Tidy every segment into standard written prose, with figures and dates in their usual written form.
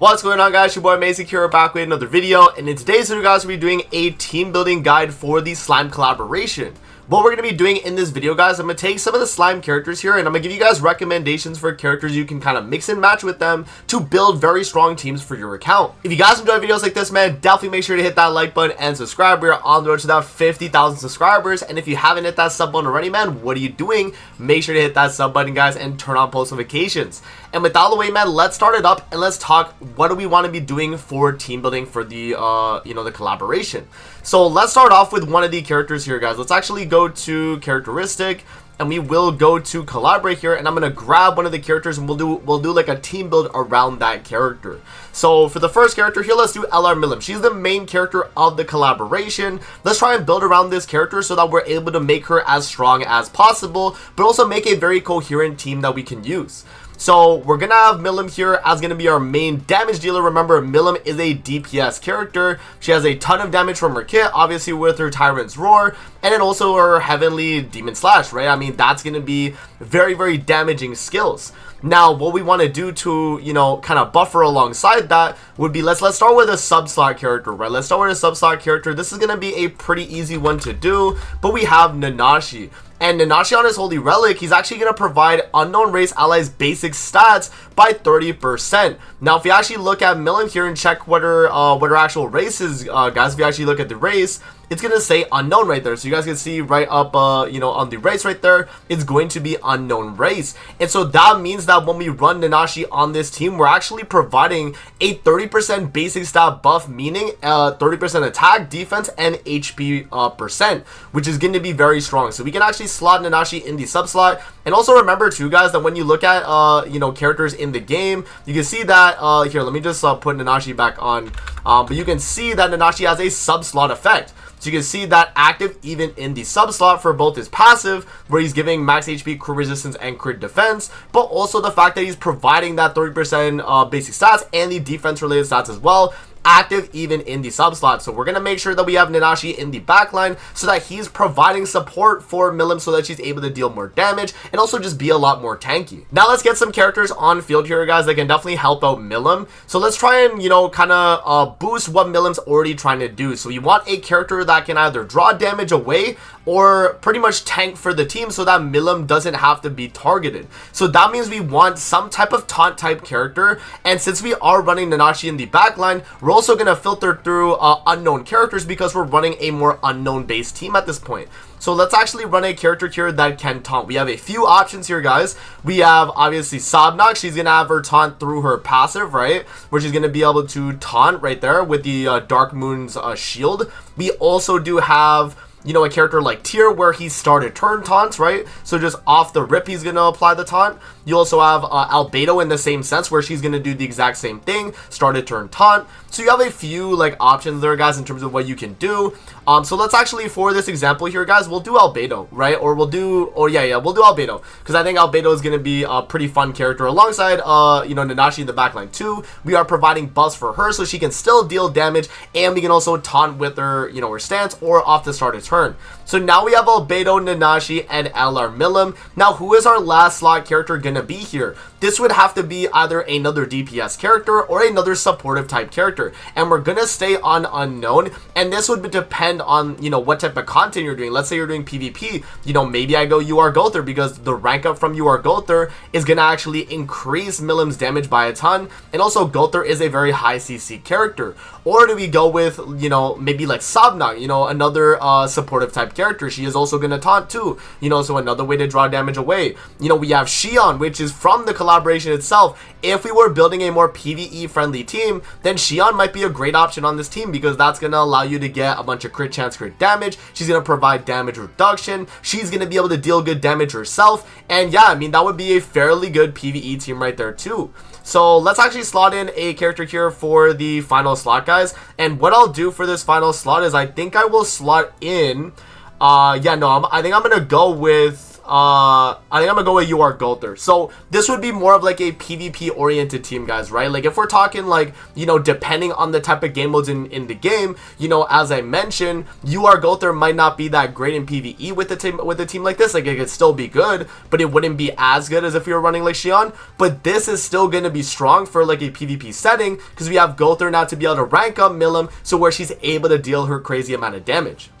What's going on, guys? Your boy Amazing here, back with another video, and in today's video, guys, we'll be doing a team building guide for the slime collaboration. What we're going to be doing in this video, guys, I'm going to take some of the slime characters here and I'm going to give you guys recommendations for characters you can kind of mix and match with them to build very strong teams for your account. If you guys enjoy videos like this, man, definitely make sure to hit that like button and subscribe. We're on the road to that 50,000 subscribers, and if you haven't hit that sub button already, man, what are you doing? Make sure to hit that sub button, guys, and turn on post notifications. And with that out of the way, man, let's start it up and let's talk what do we want to be doing for team building for the the collaboration. So let's start off with one of the characters here, guys. Let's actually go to characteristic and we will go to collaborate here, and I'm gonna grab one of the characters and we'll do like a team build around that character. So for the first character here, let's do LR Milim. She's the main character of the collaboration. Let's try and build around this character so that we're able to make her as strong as possible, but also make a very coherent team that we can use. So we're gonna have Milim here as gonna be our main damage dealer. Remember, Milim is a DPS character. She has a ton of damage from her kit, obviously with her Tyrant's Roar, and then also her Heavenly Demon Slash, right? I mean, that's gonna be very, very damaging skills. Now, what we want to do to, kind of buffer alongside that would be, let's start with a sub-slot character, right? Let's start with a sub-slot character. This is going to be a pretty easy one to do, but we have Nanashi. And Nanashi on his Holy Relic, he's actually going to provide unknown race allies basic stats by 30%. Now, if you actually look at Milim here and check what her actual race is, guys, if you actually look at the race, it's going to say unknown right there. So you guys can see right up, on the race right there, it's going to be unknown race. And so that means that when we run Nanashi on this team, we're actually providing a 30% basic stat buff, meaning 30% attack, defense, and HP percent, which is going to be very strong. So we can actually slot Nanashi in the sub slot. And also remember too, guys, that when you look at characters in the game, you can see that here, let me just put Nanashi back on, but you can see that Nanashi has a sub slot effect. So you can see that active even in the sub slot for both his passive, where he's giving max HP, crit resistance, and crit defense, but also the fact that he's providing that 30% basic stats and the defense related stats as well, active even in the sub slot. So we're gonna make sure that we have Nanashi in the backline so that he's providing support for Milim so that she's able to deal more damage and also just be a lot more tanky. Now let's get some characters on field here, guys, that can definitely help out Milim. So let's try and kind of boost what Milim's already trying to do. So you want a character that can either draw damage away or pretty much tank for the team so that Milim doesn't have to be targeted. So that means we want some type of taunt type character, and since we are running Nanashi in the backline, we're also going to filter through unknown characters because we're running a more unknown based team at this point. So let's actually run a character here that can taunt. We have a few options here, guys. We have obviously Sabnak. She's going to have her taunt through her passive, right? Where she's going to be able to taunt right there with the Dark Moon's shield. We also do have a character like Tyr where he started turn taunts, right? So just off the rip, he's going to apply the taunt. You also have Albedo in the same sense where she's going to do the exact same thing, started turn taunt. So you have a few options there, guys, in terms of what you can do. So let's actually, for this example here, guys, we'll do Albedo, right? Or we'll do Albedo, because I think Albedo is going to be a pretty fun character alongside, Nanashi in the backline too. We are providing buffs for her so she can still deal damage, and we can also taunt with her, her stance or off the start of turn. So now we have Albedo, Nanashi, and LR Milim. Now, who is our last slot character going to be here? This would have to be either another DPS character or another supportive type character, and we're gonna stay on unknown, and this would depend on what type of content you're doing. Let's say you're doing PvP, maybe I go UR Gother because the rank up from UR Gother is gonna actually increase Milim's damage by a ton, and also Gother is a very high CC character. Or do we go with maybe like Sabnak, another supportive type character? She is also gonna taunt too, so another way to draw damage away. We have Xion, which is from the collaboration itself. If we were building a more PvE friendly team, then Xion might be a great option on this team because that's going to allow you to get a bunch of crit chance, crit damage. She's going to provide damage reduction. She's going to be able to deal good damage herself. And yeah, I mean, that would be a fairly good PvE team right there too. So let's actually slot in a character here for the final slot, guys. And what I'll do for this final slot is I think I will slot in, I think I'm going to go with I think I'm gonna go with You Are Gulther. So this would be more of like a PvP oriented team, guys, right? Like if we're talking like, you know, depending on the type of game modes in the game, you know, as I mentioned, You Are Gulther might not be that great in PvE with a team like this. Like it could still be good, but it wouldn't be as good as if we were running like Xion. But this is still gonna be strong for like a PvP setting because we have Gulther now to be able to rank up Milim, so where she's able to deal her crazy amount of damage.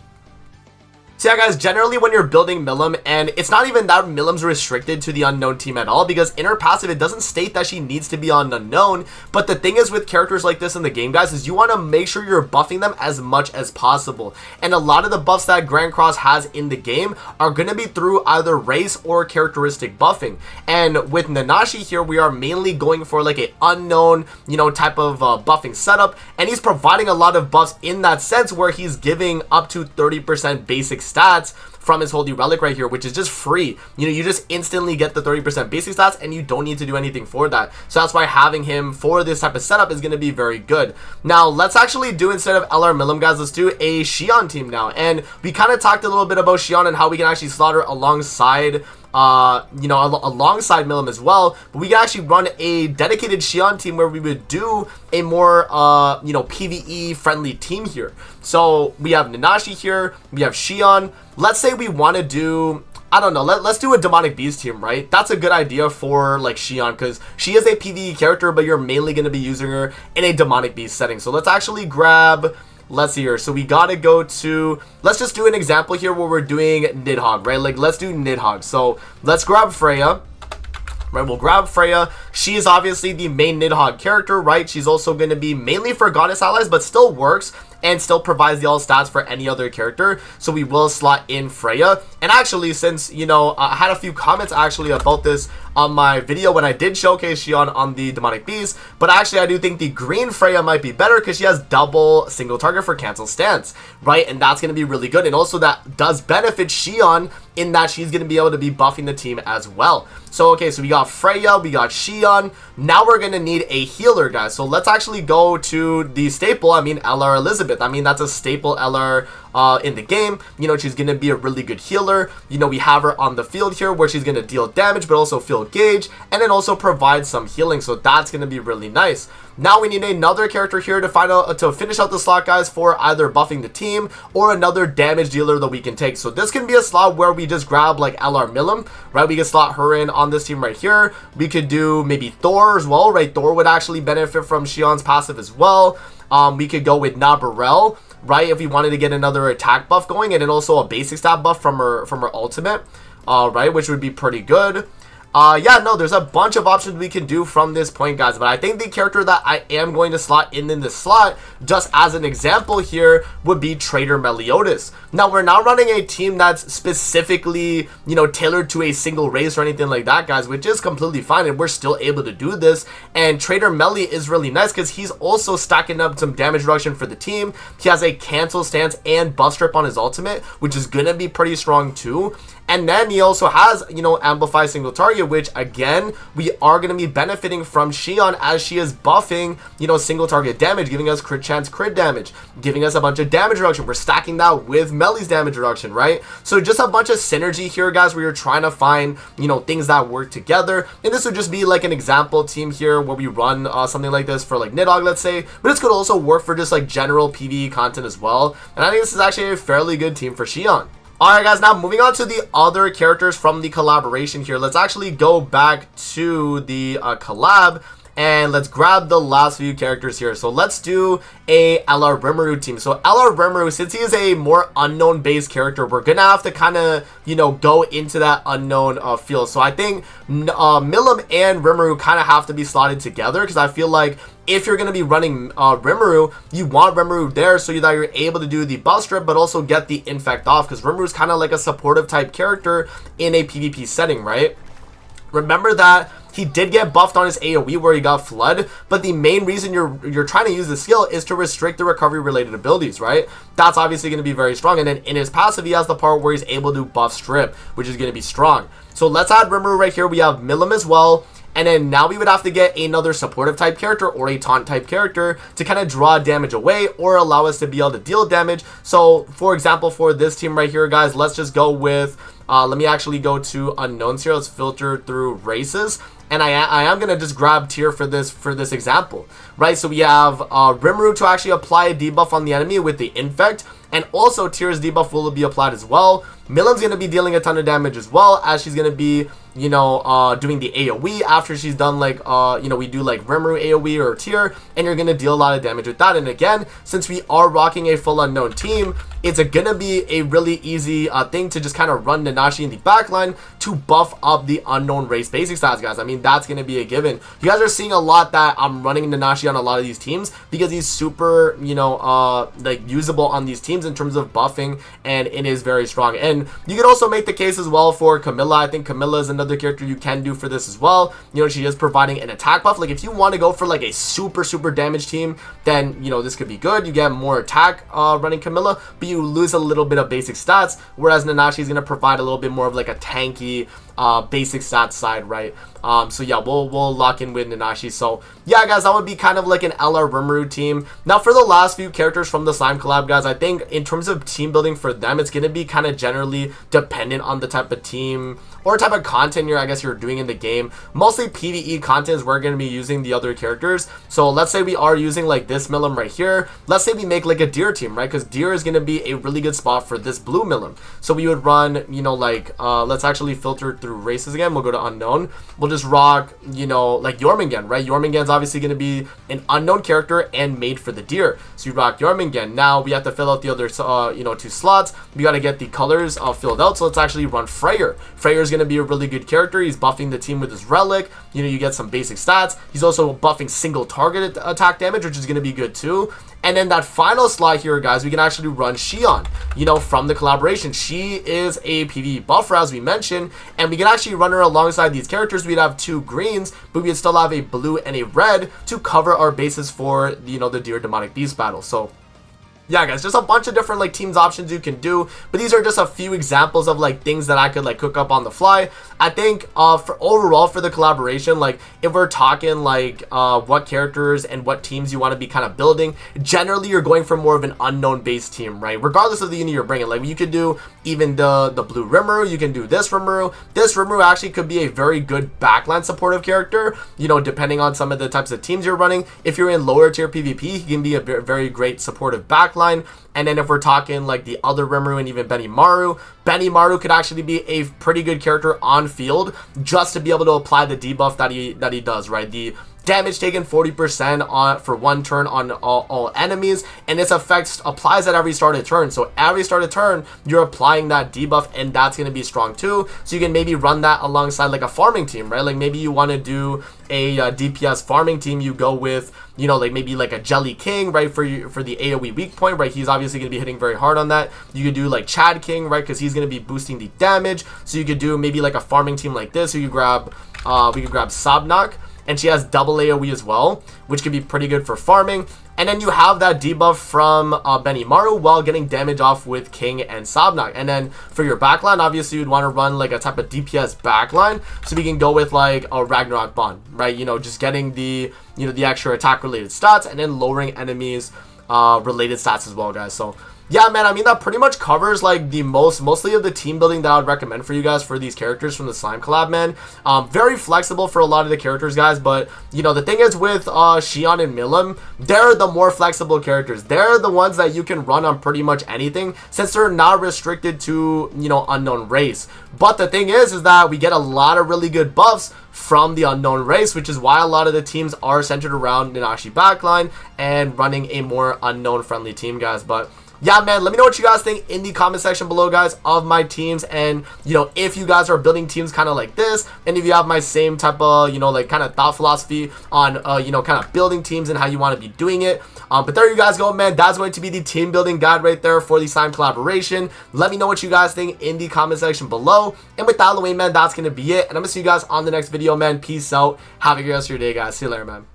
So yeah, guys, generally when you're building Milim, and it's not even that Milim's restricted to the unknown team at all, because in her passive, it doesn't state that she needs to be on unknown. But the thing is with characters like this in the game, guys, is you want to make sure you're buffing them as much as possible. And a lot of the buffs that Grand Cross has in the game are going to be through either race or characteristic buffing. And with Nanashi here, we are mainly going for like a unknown, you know, type of buffing setup. And he's providing a lot of buffs in that sense where he's giving up to 30% basic stats from his Holy Relic right here, which is just free. You know, you just instantly get the 30% basic stats and you don't need to do anything for that. So that's why having him for this type of setup is going to be very good. Now, let's actually do, instead of LR Milim, guys, let's do a Xion team now. And we kind of talked a little bit about Xion and how we can actually slaughter alongside you know, alongside Milim as well, but we can actually run a dedicated Xion team where we would do a more you know, PvE friendly team here. So we have Nanashi here, we have Xion. Let's say we want to do, I don't know, let's do a Demonic Beast team, right? That's a good idea for like Xion, because she is a PvE character, but you're mainly going to be using her in a Demonic Beast setting. So let's actually grab, let's see here. So we gotta go to, let's just do an example here where we're doing Nidhogg, right? Like let's do Nidhogg. So let's grab Freya, right? We'll grab Freya. She is obviously the main Nidhogg character, right? She's also going to be mainly for goddess allies, but still works and still provides the all stats for any other character. So we will slot in Freya. And actually, since, you know, I had a few comments actually about this on my video when I did showcase Xion on the Demonic Beast, but actually I do think the green Freya might be better because she has double single target for cancel stance, right? And that's going to be really good. And also that does benefit Xion in that she's going to be able to be buffing the team as well. So okay, so we got Freya, we got Xion. Now we're going to need a healer, guys. So let's actually go to the staple, I mean LR Elizabeth. I mean, that's a staple LR in the game. You know, she's going to be a really good healer. You know, we have her on the field here where she's going to deal damage, but also fill gauge, and then also provide some healing. So that's going to be really nice. Now we need another character here to finish out the slot, guys, for either buffing the team or another damage dealer that we can take. So this can be a slot where we just grab like LR Milim, right? We can slot her in on this team right here. We could do maybe Thor as well, right? Thor would actually benefit from Xion's passive as well. We could go with Nabarel, right, if we wanted to get another attack buff going, and then also a basic stat buff from her ultimate, right, which would be pretty good. Yeah, no, there's a bunch of options we can do from this point, guys, but I think the character that I am going to slot in this slot, just as an example here, would be Trader Meliodas. Now, we're not running a team that's specifically, you know, tailored to a single race or anything like that, guys, which is completely fine, and we're still able to do this. And Trader Meli is really nice because he's also stacking up some damage reduction for the team. He has a cancel stance and buff strip on his ultimate, which is gonna be pretty strong too. And then he also has, you know, amplify single target, which again, we are going to be benefiting from Xion as she is buffing, you know, single target damage, giving us crit chance, crit damage, giving us a bunch of damage reduction. We're stacking that with Meli's damage reduction, right? So just a bunch of synergy here, guys, where you're trying to find, you know, things that work together. And this would just be like an example team here where we run something like this for like Nidhogg, let's say, but this could also work for just like general PvE content as well. And I think this is actually a fairly good team for Xion. Alright, guys, now moving on to the other characters from the collaboration here. Let's actually go back to the collab and let's grab the last few characters here. So let's do a LR Rimuru team. So LR Rimuru, since he is a more unknown based character, we're gonna have to kind of, you know, go into that unknown field. So I think Milim and Rimuru kind of have to be slotted together, because I feel like if you're going to be running Rimuru, you want Rimuru there so that you're able to do the buff strip, but also get the infect off, because Rimuru is kind of like a supportive type character in a PvP setting, right? Remember that he did get buffed on his AoE where he got Flood, but the main reason you're trying to use the skill is to restrict the recovery related abilities, right? That's obviously going to be very strong. And then in his passive, he has the part where he's able to buff strip, which is going to be strong. So let's add Rimuru right here. We have Milim as well. And then now we would have to get another supportive type character or a taunt type character to kind of draw damage away or allow us to be able to deal damage. So for example, for this team right here, guys, let's just go with let me actually go to unknowns here. Let's filter through races, and I am gonna just grab tier for this example, right? So we have Rimuru to actually apply a debuff on the enemy with the infect, and also Tier's debuff will be applied as well. Milim's gonna be dealing a ton of damage as well, as she's gonna be, you know, doing the AoE after she's done, like, you know, we do like Rimuru AoE or Tier, and you're gonna deal a lot of damage with that. And again, since we are rocking a full unknown team, it's gonna be a really easy thing to just kind of run Nanashi in the backline to buff up the unknown race basic stats, guys. I mean, that's gonna be a given. You guys are seeing a lot that I'm running Nanashi on a lot of these teams because he's super, you know, like usable on these teams in terms of buffing, and it is very strong. And you can also make the case as well for Camilla. I think Camilla is another character you can do for this as well. You know, she is providing an attack buff. Like if you want to go for like a super damage team, then, you know, this could be good. You get more attack running Camilla, but you lose a little bit of basic stats, whereas Nanashi is going to provide a little bit more of like a tanky basic stats side, right? So yeah, we'll lock in with Nanashi. So yeah, guys, that would be kind of like an LR Rimuru team. Now for the last few characters from the slime collab, guys, I think in terms of team building for them, it's going to be kind of generally dependent on the type of team or type of content you're doing in the game. Mostly PvE content is where we're going to be using the other characters. So let's say we are using like this Milim right here. Let's say we make like a Deer team, right? Because Deer is going to be a really good spot for this blue Milim. So we would run, you know, like let's actually filter through races again. We'll go to unknown. We'll just rock, you know, like Jormungand, right? Jormungand's obviously going to be an unknown character and made for the Deer. So you rock Jormungand. Now we have to fill out the other, you know, 2 slots. We got to get the colors filled out. So let's actually run Freyr. Freyr's going to be a really good character. He's buffing the team with his relic. You know, you get some basic stats. He's also buffing single target attack damage, which is going to be good too. And then that final slot here, guys, we can actually run Xion, you know, from the collaboration. She is a PvE buffer, as we mentioned, and we can actually run her alongside these characters. We'd have 2 greens, but we'd still have a blue and a red to cover our bases for, you know, the Deer Demonic Beast battle. So yeah, guys, just a bunch of different like teams options you can do, but these are just a few examples of like things that I could like cook up on the fly. I think for overall for the collaboration, like if we're talking like what characters and what teams you want to be kind of building, generally you're going for more of an unknown based team, right? Regardless of the unit you're bringing. Like you could do even the blue Rimuru, you can do this Rimuru. This Rimuru actually could be a very good backline supportive character, you know, depending on some of the types of teams you're running. If you're in lower tier PvP, he can be a very great supportive backline. And then if we're talking like the other Rimuru and even Benimaru could actually be a pretty good character on field just to be able to apply the debuff that he does, right? The damage taken 40% on for 1 turn on all enemies, and this effect applies at every start of turn. So every start of turn you're applying that debuff, and that's going to be strong too. So you can maybe run that alongside like a farming team, right? Like maybe you want to do a DPS farming team. You go with, you know, like maybe like a Jelly King, right, for the AoE weak point, right? He's obviously going to be hitting very hard on that. You could do like Chad King, right, because he's going to be boosting the damage. So you could do maybe like a farming team like this. So you grab we could grab Sabnak, and she has double AoE as well, which could be pretty good for farming. And then you have that debuff from Benimaru while getting damage off with King and Sabnak. And then for your backline, obviously you'd want to run like a type of DPS backline, so we can go with like a Ragnarok Bond, right? You know, just getting the, you know, the extra attack related stats, and then lowering enemies related stats as well, guys. So yeah, man, I mean, that pretty much covers like the mostly of the team building that I would recommend for you guys for these characters from the slime collab, man. Very flexible for a lot of the characters, guys, but you know, the thing is with Xion and Milim, they're the more flexible characters. They're the ones that you can run on pretty much anything, since they're not restricted to, you know, unknown race. But the thing is that we get a lot of really good buffs from the unknown race, which is why a lot of the teams are centered around Nanashi backline and running a more unknown friendly team, guys. But yeah, man, let me know what you guys think in the comment section below, guys, of my teams. And, you know, if you guys are building teams kind of like this, and if you have my same type of, you know, like kind of thought philosophy on, you know, kind of building teams and how you want to be doing it. But there you guys go, man. That's going to be the team building guide right there for the slime collaboration. Let me know what you guys think in the comment section below. And with that, man, that's going to be it. And I'm going to see you guys on the next video, man. Peace out. Have a good rest of your day, guys. See you later, man.